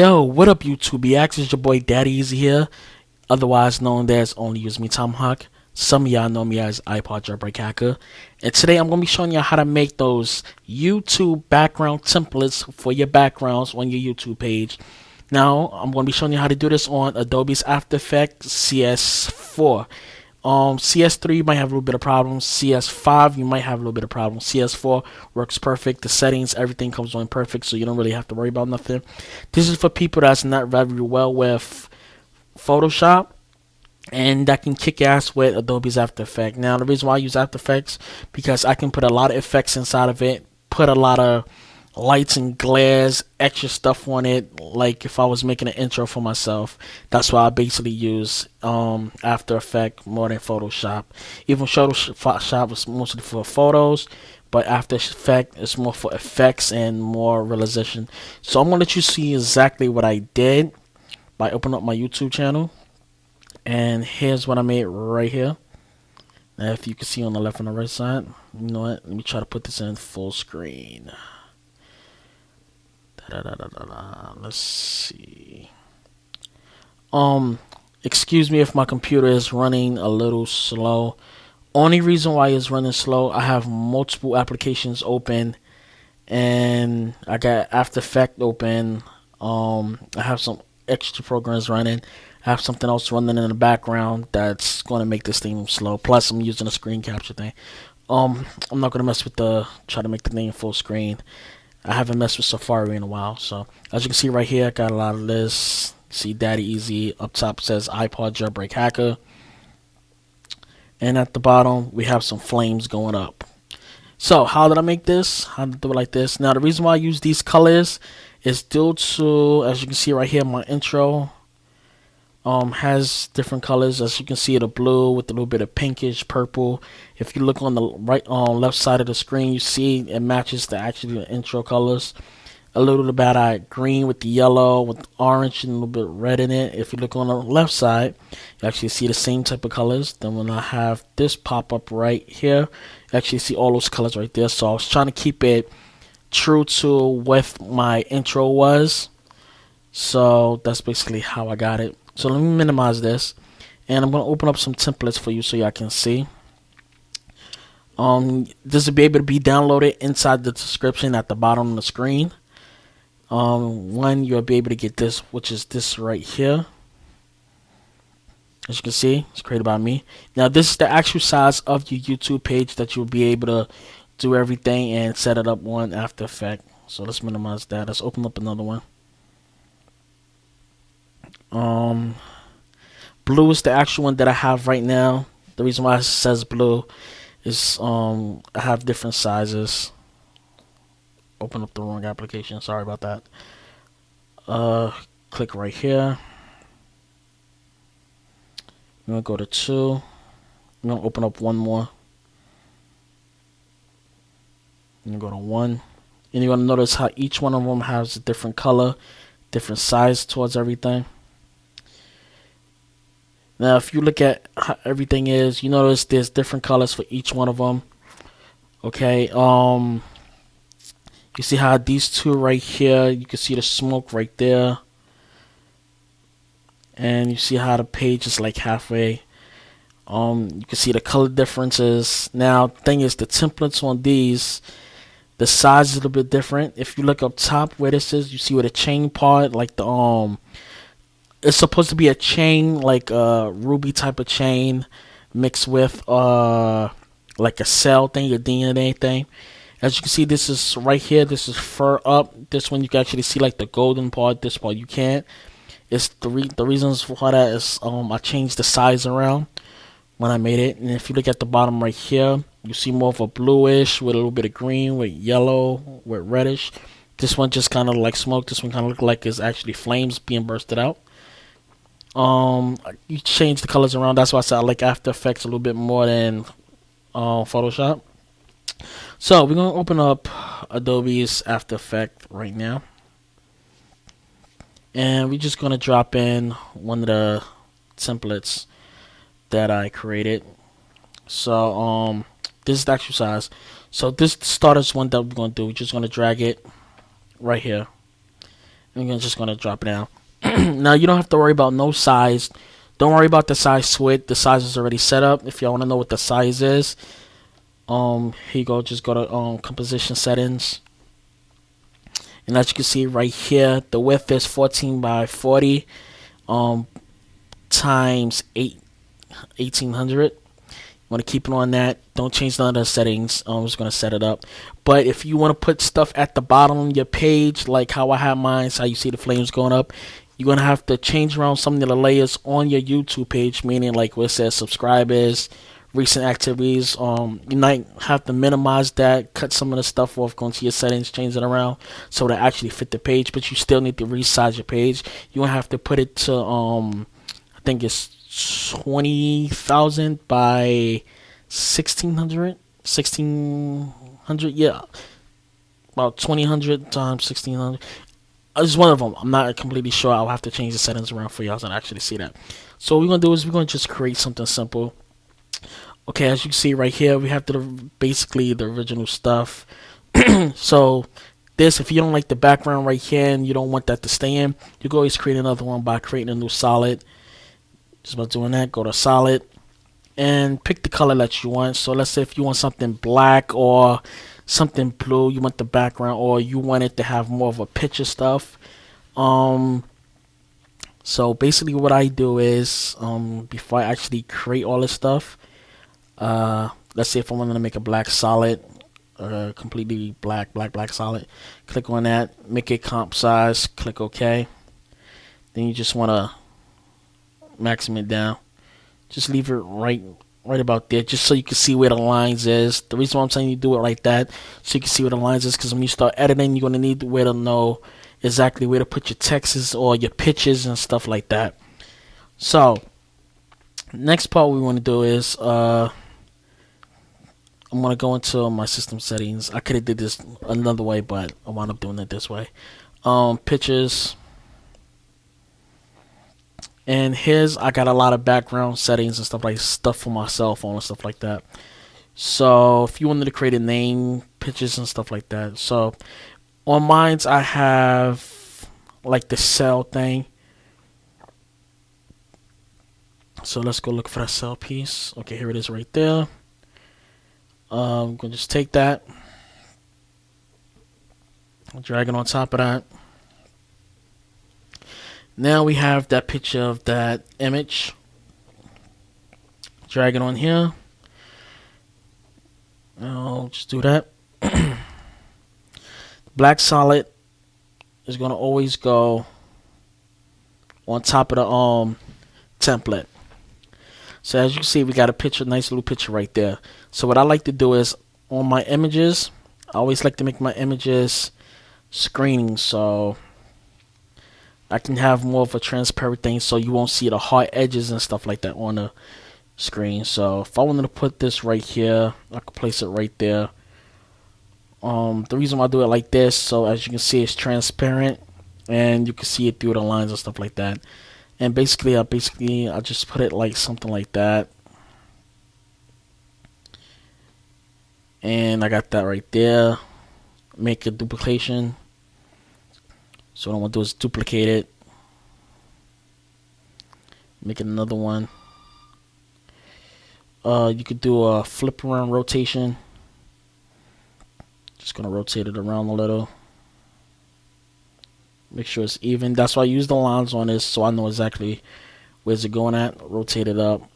Yo, what up, YouTube? It's your boy Daddy Easy here, otherwise known as Only Use Me Tomahawk. Some of y'all know me as iPod Jailbreak Hacker, and today I'm gonna be showing you how to make those YouTube background templates for your backgrounds on your YouTube page. Now, I'm gonna be showing you how to do this on Adobe's After Effects CS4. CS3 you might have a little bit of problems. CS5 you might have a little bit of problems. CS4 works perfect. The settings, everything comes on perfect, so you don't really have to worry about nothing. This is for people that's not very well with Photoshop and that can kick ass with Adobe's After Effects. Now, the reason why I use After Effects because I can put a lot of effects inside of it, put a lot of lights and glares, extra stuff on it, like if I was making an intro for myself. That's why I basically use After Effects more than Photoshop. Even Photoshop is mostly for photos, but After Effects is more for effects and more realization. So I'm gonna let you see exactly what I did by opening up my YouTube channel, and here's what I made right here. Now, if you can see on the left and the right side, you know what? Let me try to put this in full screen. Let's see. Excuse me if my computer is running a little slow. Only reason why it's running slow, I have multiple applications open, and I got After Effects open. I have some extra programs running. I have something else running in the background that's going to make this thing slow. Plus, I'm using a screen capture thing. I'm not going to mess with try to make the thing full screen. I haven't messed with Safari in a while. So as you can see right here, I got a lot of this. See Daddy Easy up top says iPod Jailbreak Hacker, and at the bottom we have some flames going up. So how did I make this? How did I do it like this? Now the reason why I use these colors is due to, as you can see right here, my intro has different colors. As you can see, the blue with a little bit of pinkish purple. If you look on the left side of the screen, you see it matches the intro colors. A little bit of green with the yellow with orange and a little bit red in it. If you look on the left side, you actually see the same type of colors. Then when I have this pop up right here, you actually see all those colors right there. So I was trying to keep it true to what my intro was. So that's basically how I got it. So let me minimize this, and I'm going to open up some templates for you so y'all can see. This will be able to be downloaded inside the description at the bottom of the screen. One, you'll be able to get this, which is this right here. As you can see, it's created by me. Now, this is the actual size of your YouTube page that you'll be able to do everything and set it up on After Effects. So let's minimize that. Let's open up another one. Blue is the actual one that I have right now. The reason why it says blue is I have different sizes. Open up the wrong application, sorry about that. Click right here. I'm gonna go to 2. I'm gonna open up one more. I'm gonna go to 1. And you're gonna notice how each one of them has a different color, different size towards everything. Now, if you look at how everything is, you notice there's different colors for each one of them. Okay, you see how these two right here, you can see the smoke right there. And you see how the page is like halfway. You can see the color differences. Now, thing is, the templates on these, the size is a little bit different. If you look up top where this is, you see where the chain part, like the it's supposed to be a chain, like a ruby type of chain mixed with like a cell thing, a DNA thing. As you can see, this is right here, this is fur up. This one you can actually see like the golden part, this part you can't. It's the reasons for that is I changed the size around when I made it. And if you look at the bottom right here, you see more of a bluish with a little bit of green, with yellow, with reddish. This one just kind of like smoke. This one kind of look like it's actually flames being bursted out. You change the colors around. That's why I said I like After Effects a little bit more than Photoshop. So we're gonna open up Adobe's After Effects right now, and we're just gonna drop in one of the templates that I created. So this is the actual size. So this starters one that we're gonna do. We're just gonna drag it right here. I'm just gonna drop it down. Now you don't have to worry about no size. Don't worry about the size switch. The size is already set up. If y'all want to know what the size is, here you go. Just go to composition settings, and as you can see right here, the width is 14 by 40 times 1800. Want to keep it on that. Don't change none of the settings. I'm just going to set it up. But if you want to put stuff at the bottom of your page, like how I have mine, so how you see the flames going up, you're going to have to change around some of the layers on your YouTube page, meaning like where it says subscribers, recent activities. You might have to minimize that, cut some of the stuff off, go into your settings, change it around so that actually fit the page, but you still need to resize your page. You're going to have to put it to, I think it's 20,000 by 1600, yeah, about 2000 times 1600. It's one of them. I'm not completely sure. I'll have to change the settings around for y'all to actually see that. So what we're gonna do is we're gonna just create something simple. Okay, as you can see right here, we have basically the original stuff. So this, if you don't like the background right here and you don't want that to stay in, you can always create another one by creating a new solid. Just about doing that, go to solid and pick the color that you want. So let's say if you want something black or something blue, you want the background, or you want it to have more of a picture stuff. So basically what I do is before I actually create all this stuff, let's say if I wanted to make a black solid, completely black solid, click on that, make it comp size, click OK. Then you just want to maximum it down. Just leave it right about there, just so you can see where the lines is. The reason why I'm saying you do it like that, so you can see where the lines is, because when you start editing, you're going to need where to know exactly where to put your texts or your pictures and stuff like that. So next part we want to do is I'm going to go into my system settings. I could have did this another way, but I wound up doing it this way. Pictures. And here's, I got a lot of background settings and stuff for my cell phone and stuff like that. So if you wanted to create a name, pictures and stuff like that. So on mine's, I have like the cell thing. So let's go look for that cell piece. Okay, here it is right there. I'm going to just take that, drag it on top of that. Now we have that picture of that image. Drag it on here. I'll just do that. Black solid is going to always go on top of the template. So as you can see, we got a picture, nice little picture right there. So what I like to do is on my images, I always like to make my images screening, so I can have more of a transparent thing, so you won't see the hard edges and stuff like that on the screen. So if I wanted to put this right here, I could place it right there. The reason why I do it like this, so as you can see, it's transparent and you can see it through the lines and stuff like that. And basically I just put it like something like that. And I got that right there. Make a duplication. So what I want to do is duplicate it. Make it another one. You could do a flip around rotation. Just gonna rotate it around a little. Make sure it's even. That's why I use the lines on this, so I know exactly where's it going at. Rotate it up.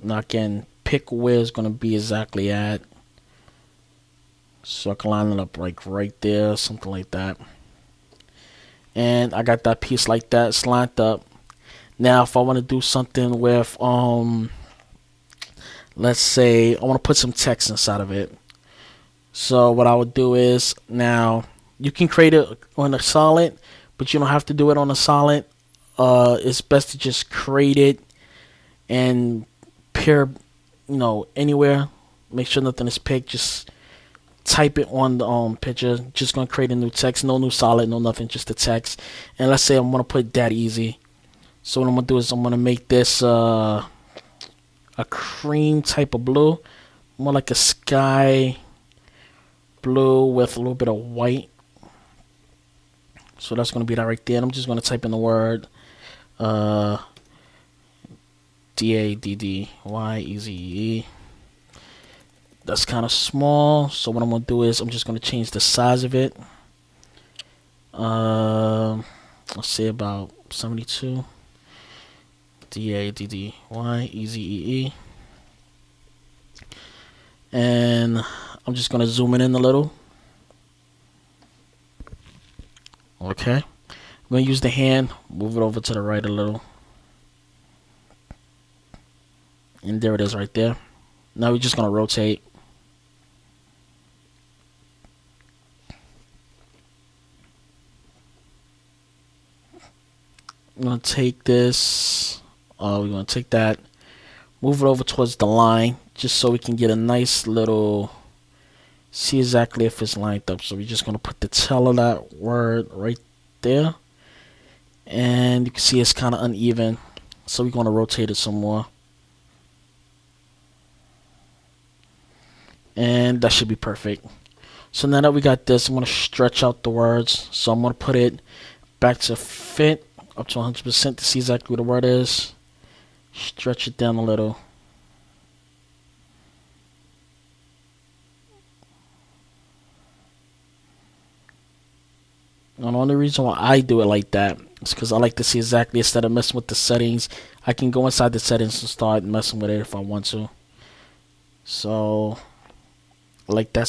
Now I can pick where it's gonna be exactly at. So I can line it up like right there, something like that. And I got that piece like that, slant up. Now if I want to do something with let's say I want to put some text inside of it. So what I would do is, now you can create it on a solid, but you don't have to do it on a solid. It's best to just create it and pair, anywhere. Make sure nothing is picked. Just type it on the picture. Just gonna create a new text, no new solid, no nothing, just the text. And let's say I'm gonna put that easy. So what I'm gonna do is I'm gonna make this a cream type of blue, more like a sky blue with a little bit of white. So that's going to be that right there. And I'm just going to type in the word DADDYEZE. That's kind of small. So what I'm going to do is I'm just going to change the size of it. Let's say about 72. DADDYEZE. And I'm just going to zoom in a little. Okay. I'm going to use the hand, move it over to the right a little. And there it is right there. Now we're just going to rotate. I'm going to take this. We're going to take that. Move it over towards the line. Just so we can get a nice little... See exactly if it's lined up. So we're just going to put the tail of that word right there. And you can see it's kind of uneven. So we're going to rotate it some more. And that should be perfect. So now that we got this, I'm going to stretch out the words. So I'm going to put it back to fit up to 100% to see exactly what the word is. Stretch it down a little. And the only reason why I do it like that is because I like to see exactly, instead of messing with the settings, I can go inside the settings and start messing with it if I want to. So, I like that.